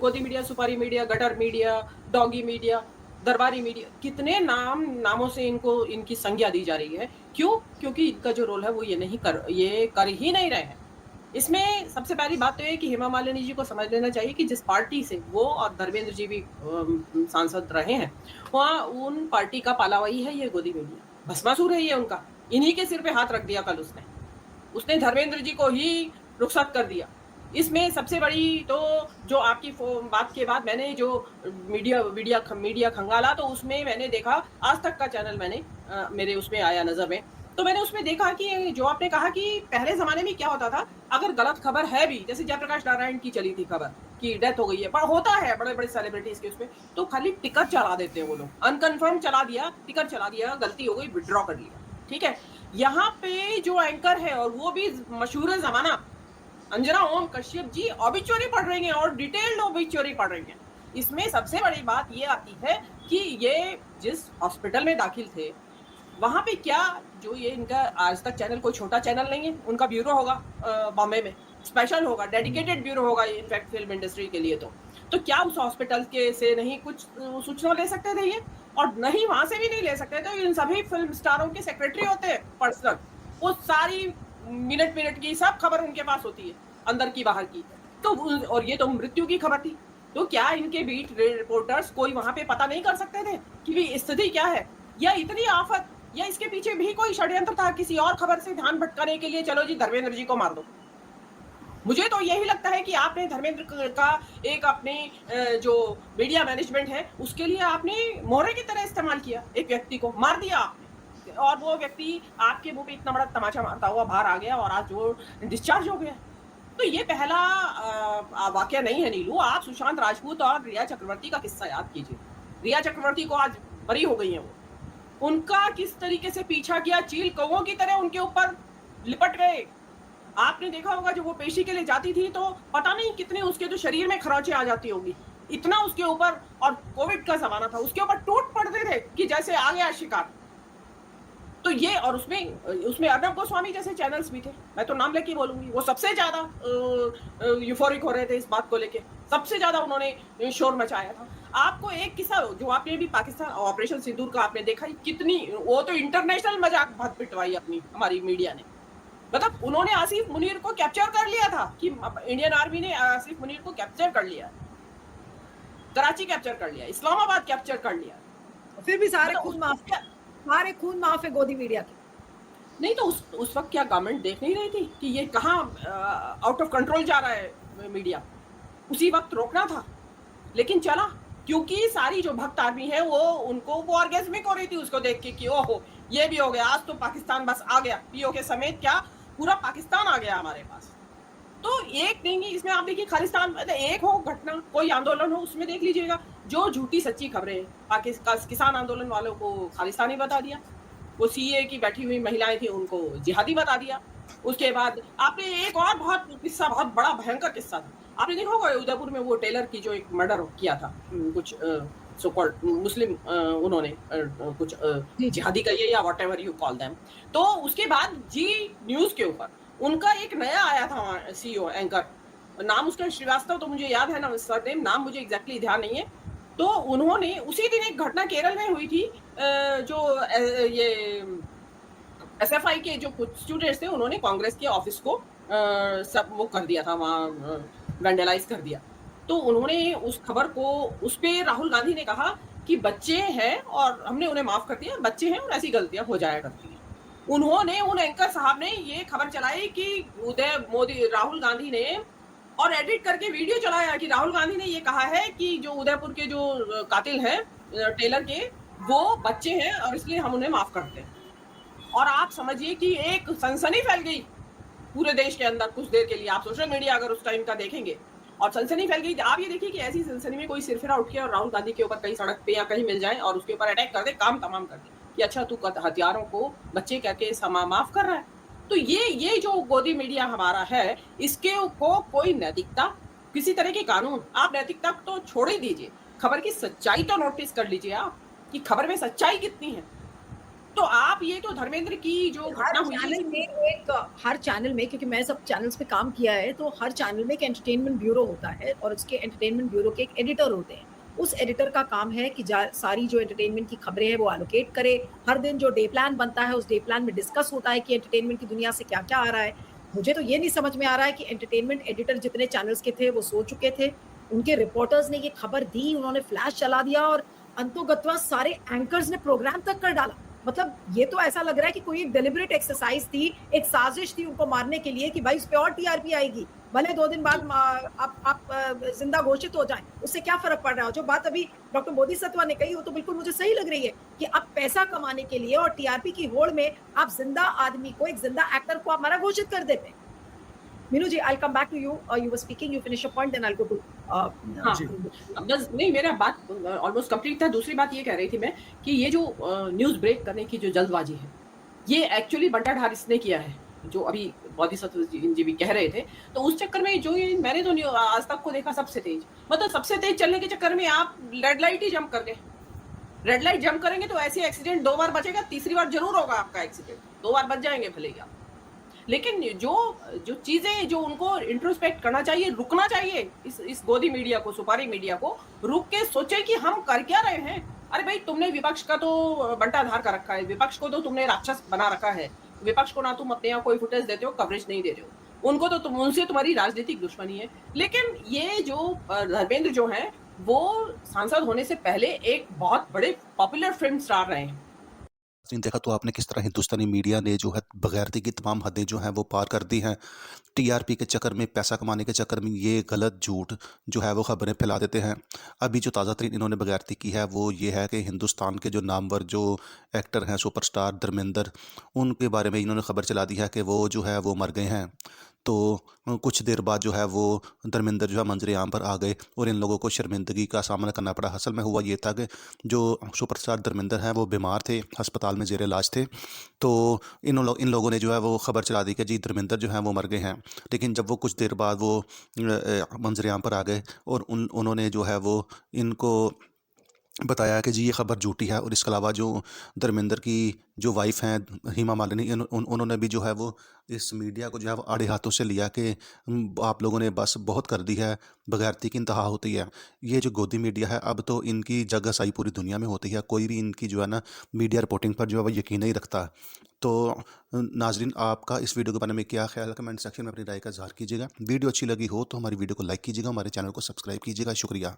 गोदी मीडिया, सुपारी media, gutter media, doggy media, दरबारी मीडिया, कितने नामों से इनको इनकी संज्ञा दी जा रही है। क्यों? क्योंकि इनका जो रोल है वो ये कर ही नहीं रहे हैं। इसमें सबसे पहली बात तो ये है कि हेमा मालिनी जी को समझ लेना चाहिए कि जिस पार्टी से वो और धर्मेंद्र जी भी सांसद रहे हैं, वहाँ उन पार्टी का पाला वही है ये गोदी मीडिया। भस्मासुर है ये उनका। इन्हीं के सिर पे हाथ रख दिया कल उसने। उसने धर्मेंद्र जी को ही रुखसत कर दिया। इसमें सबसे बड़ी तो जो आपकी बात के बाद मैंने जो मीडिया खंगाला, तो उसमें मैंने देखा आज तक का चैनल मेरे उसमें आया नजर में। तो मैंने उसमें देखा कि जो आपने कहा कि पहले जमाने में क्या होता था, अगर गलत खबर है भी, जैसे जयप्रकाश नारायण की चली थी खबर कि डेथ हो गई है, पर होता है बड़े बड़े सेलिब्रिटीज के उसमें, तो खाली टिकट चला देते हैं वो लोग। अनकन्फर्म चला दिया, टिकट चला दिया, गलती हो गई, विड्रॉ कर लिया, ठीक है। यहाँ पे जो एंकर है और वो भी मशहूर जमाना, अंजना ओम कश्यप जी ऑबिचुअरी पढ़ रही हैं और डिटेल्ड ऑबिचुअरी पढ़ रही हैं। इसमें सबसे बड़ी बात ये आती है कि ये जिस हॉस्पिटल में दाखिल थे, वहां पे क्या जो ये इनका आज तक चैनल कोई छोटा चैनल नहीं है, उनका ब्यूरो होगा बॉम्बे में, स्पेशल होगा, डेडिकेटेड ब्यूरो होगा इनफैक्ट फिल्म इंडस्ट्री के लिए। तो क्या उस हॉस्पिटल के से नहीं कुछ सूचना ले सकते थे ये? और नहीं, वहां से भी नहीं ले सकते थे। इन सभी फिल्म स्टारों के सेक्रेटरी होते हैं पर्सनल, वो सारी मिनट मिनट की सब खबर उनके पास होती है, अंदर की बाहर की। तो और ये तो मृत्यु की खबर थी, तो क्या इनके बीट रिपोर्टर्स कोई वहां पे पता नहीं कर सकते थे कि स्थिति क्या है, या इतनी आफत, या इसके पीछे भी कोई षड्यंत्र था किसी और खबर से ध्यान भटकाने के लिए, चलो जी धर्मेंद्र जी को मार दो। मुझे तो यही लगता है कि आपने धर्मेंद्र का एक अपने जो मीडिया मैनेजमेंट है उसके लिए आपने मोहरे की तरह इस्तेमाल किया, एक व्यक्ति को मार दिया आपने, और वो व्यक्ति आपके मुंह पे इतना बड़ा तमाचा मारता हुआ बाहर आ गया और आज वो डिस्चार्ज हो गया। तो ये पहला वाकया नहीं है नीलू। आप सुशांत राजपूत और रिया चक्रवर्ती का किस्सा याद कीजिए। रिया चक्रवर्ती को आज बरी हो गई है वो, उनका किस तरीके से पीछा किया, चील कौवों की तरह उनके ऊपर लिपट गए। आपने देखा होगा जब वो पेशी के लिए जाती थी तो पता नहीं कितने उसके तो शरीर में खरोंचें आ जाती होंगी, इतना उसके ऊपर, और कोविड का जमाना था, उसके ऊपर टूट पड़ते थे कि जैसे आ गया शिकार। तो ये, और उसमें अर्नब गोस्वामी जैसे चैनल्स भी थे, मैं तो नाम लेके बोलूंगी, वो सबसे ज्यादा यूफोरिक हो रहे थे इस बात को लेके, सबसे ज्यादा उन्होंने शोर मचाया था। आपको एक किस्सा जो आपने भी पाकिस्तान ऑपरेशन सिंदूर का आपने देखा, कितनी वो तो इंटरनेशनल मजाक बहुत पिटवाई अपनी हमारी मीडिया ने। मतलब उन्होंने आसिफ मुनीर को कैप्चर कर लिया था कि इंडियन आर्मी ने आसिफ मुनीर को कैप्चर कर लिया, कराची कैप्चर कर लिया, इस्लामाबाद कैप्चर कर लिया, फिर भी सारे खून माफ है गोदी मीडिया के। नहीं तो उस वक्त क्या गवर्नमेंट देख नहीं रही थी कि ये कहाँ आउट ऑफ कंट्रोल जा रहा है मीडिया? उसी वक्त रोकना था, लेकिन चला, क्योंकि सारी जो भक्त आर्मी है वो ऑर्गेज़मिक हो रही थी उसको देख के कि ओहो ये भी हो गया, आज तो पाकिस्तान बस आ गया, पीओके समेत क्या पूरा पाकिस्तान आ गया हमारे पास। तो एक नहीं, इसमें आप देखिए खालिस्तान, एक हो घटना, कोई आंदोलन हो, उसमें देख लीजिएगा जो झूठी सच्ची खबरें, किसान आंदोलन वालों को खालिस्तानी बता दिया, वो सीए की बैठी हुई महिलाएं थी उनको जिहादी बता दिया। उसके बाद आपने एक और बहुत बड़ा भयंकर किस्सा था, आपने देखा होगा उदयपुर में वो टेलर की जो एक मर्डर किया था, कुछ सो कॉल्ड मुस्लिम उन्होंने कुछ जिहादी कहिए या व्हाटएवर यू कॉल देम। तो उसके बाद जी न्यूज के ऊपर उनका एक नया आया था सीईओ एंकर, नाम उसका श्रीवास्तव तो मुझे याद है ना, सरनेम नाम मुझे एग्जैक्टली ध्यान नहीं है। तो उन्होंने उसी दिन एक घटना केरल में हुई थी, जो ये एसएफआई के जो कुछ स्टूडेंट्स थे उन्होंने कांग्रेस के ऑफिस को सब वो कर दिया था, वहाँ वैंडलाइज कर दिया। तो उन्होंने उस खबर को, उस पे राहुल गांधी ने कहा कि बच्चे हैं और हमने उन्हें माफ कर दिया, बच्चे हैं और ऐसी गलतियां हो जाया करती हैं। उन्होंने, उन एंकर साहब ने ये खबर चलाई कि राहुल गांधी ने, और एडिट करके वीडियो चलाया कि राहुल गांधी ने ये कहा है कि जो उदयपुर के जो कातिल हैं टेलर के, वो बच्चे हैं और इसलिए हम उन्हें माफ करते हैं। और आप समझिए कि एक सनसनी फैल गई पूरे देश के अंदर कुछ देर के लिए। आप सोशल मीडिया अगर उस टाइम का देखेंगे और सनसनी फैल गई। आप ये देखिए कि ऐसी सनसनी में कोई सिरफिरा उठ के और राहुल गांधी के ऊपर कहीं सड़क पे या कहीं मिल जाए और उसके ऊपर अटैक कर दे, काम तमाम कर दे कि अच्छा तू हथियारों को बच्चे कहके माफ कर रहा है। तो ये जो गोदी मीडिया हमारा है, इसके को कोई नैतिकता, किसी तरह के कानून, आप नैतिकता तो छोड़ ही दीजिए, खबर की सच्चाई तो नोटिस कर लीजिए आप कि खबर में सच्चाई कितनी है। तो आप ये तो धर्मेंद्र की जो हर घटना हुई है चैनल इसमें में एक हर चैनल में क्योंकि मैं सब चैनल्स पे काम किया है, तो हर चैनल में एक एंटरटेनमेंट ब्यूरो होता है और उसके एंटरटेनमेंट ब्यूरो के एक एडिटर होते हैं। उस एडिटर का काम है कि जा सारी जो एंटरटेनमेंट की खबरें हैं, वो एलोकेट करे। हर दिन जो डे प्लान बनता है, उस डे प्लान में डिस्कस होता है कि एंटरटेनमेंट की दुनिया से क्या-क्या आ रहा है। मुझे तो ये नहीं समझ में आ रहा है कि एंटरटेनमेंट एडिटर जितने चैनल्स के थे, वो सो चुके थे। उनके रिपोर्टर्स ने ये खबर दी, उन्होंने फ्लैश चला दिया और अंतोगत्वा सारे एंकर्स ने प्रोग्राम तक कर डाला। मतलब ये तो ऐसा लग रहा है कि कोई डिलिबरेट एक्सरसाइज थी, एक साजिश थी उनको मारने के लिए कि भाई इस पे और टीआरपी आएगी। भले 2 दिन बाद जी। आप ज़िंदा घोषित हो जाएँ, उससे क्या फ़र्क पड़ रहा है? जो बात अभी डॉक्टर बोधिसत्व ने कही, वो तो बिल्कुल मुझे सही लग रही है कि आप पैसा कमाने के लिए और टीआरपी की होड़ में आप ज़िंदा आदमी को, एक ज़िंदा एक्टर को आप मरा घोषित कर देते हैं। Meenu ji, I will come back to you. You were speaking, you finish your point, then I will go to हाँ, जी। बस नहीं मेरा बात ऑलमोस्ट कंप्लीट था। दूसरी बात ये कह रही थी मैं कि ये जो न्यूज़ ब्रेक करने की जो जल्दबाज़ी है, ये एक्चुअली बंटा धार इसने किया है, जो अभी बोधिसत्व जी भी कह रहे थे। तो उस चक्कर में जो ये मैंने तो आज तक को देखा सबसे तेज़। मतलब सबसे तेज़ चलने के चक्कर में आप रेड लाइट ही जंप कर गए। रेड लाइट जंप करेंगे तो ऐसे एक्सीडेंट 2 बार बचेगा, तीसरी बार ज़रूर होगा आपका एक्सीडेंट। 2 बार बच जाएँगे भले ही आप। लेकिन जो जो चीज़ें जो उनको इंट्रोस्पेक्ट करना चाहिए, रुकना चाहिए इस गोदी मीडिया को, सुपारी मीडिया को, रुक के सोचे कि हम कर क्या रहे हैं? अरे भाई तुमने विपक्ष का तो बंटाधार कर रखा है, विपक्ष को तो तुमने राक्षस बना रखा है। विपक्ष को ना तुम अपने यहाँ कोई फुटेज देते हो, कवरेज नहीं देते हो। उनको तो तुम उनसे तुम्हारी राजनीतिक दुश्मनी है। लेकिन ये जो धर्मेंद्र जो हैं, वो सांसद होने से पहले एक बहुत बड़े पॉपुलर फ़िल्म स्टार रहे हैं। नहीं देखा तो आपने किस तरह हिंदुस्तानी मीडिया ने जो है बगैरती की तमाम हदें जो हैं वो पार कर दी हैं। टीआरपी के चक्कर में, पैसा कमाने के चक्कर में ये गलत झूठ जो है वो खबरें फैला देते हैं। अभी जो ताज़ा तरीन इन्होंने बगैरती की है वो ये है कि हिंदुस्तान के जो नामवर जो एक्टर हैं सुपरस्टार धर्मेंद्र, उनके बारे में इन्होंने खबर चला दी है कि वो जो है वो मर गए हैं। तो कुछ देर बाद जो है वो धर्मेंद्र जो है मंजर-ए-आम पर आ गए और इन लोगों को शर्मिंदगी का सामना करना पड़ा। असल में हुआ ये था कि जो सुपरस्टार धर्मेंद्र हैं वो बीमार थे, अस्पताल में ज़ेर इलाज थे। तो इन लोगों ने जो है वो खबर चला दी कि जी धर्मेंद्र जो हैं वो मर गए हैं। लेकिन जब वो कुछ देर बाद वो मंजर-ए-आम पर आ गए और उन्होंने जो है वो इनको बताया कि जी ये खबर झूठी है। और इसके अलावा जो धर्मेंद्र की जो वाइफ़ हैं हेमा मालिनी, उन्होंने भी जो है वो इस मीडिया को जो है वो आड़े हाथों से लिया कि आप लोगों ने बस बहुत कर दी है, बगैरती की इंतहा होती है। ये जो गोदी मीडिया है अब तो इनकी जगहसाई पूरी दुनिया में होती है, कोई भी इनकी जो है ना मीडिया रिपोर्टिंग पर जो है वो यकीन नहीं रखता। तो नाजरीन, आपका इस वीडियो के बारे में क्या ख्याल है, कमेंट सेक्शन में अपनी राय का इजहार कीजिएगा। वीडियो अच्छी लगी हो तो हमारी वीडियो को लाइक कीजिएगा, हमारे चैनल को सब्सक्राइब कीजिएगा। शुक्रिया।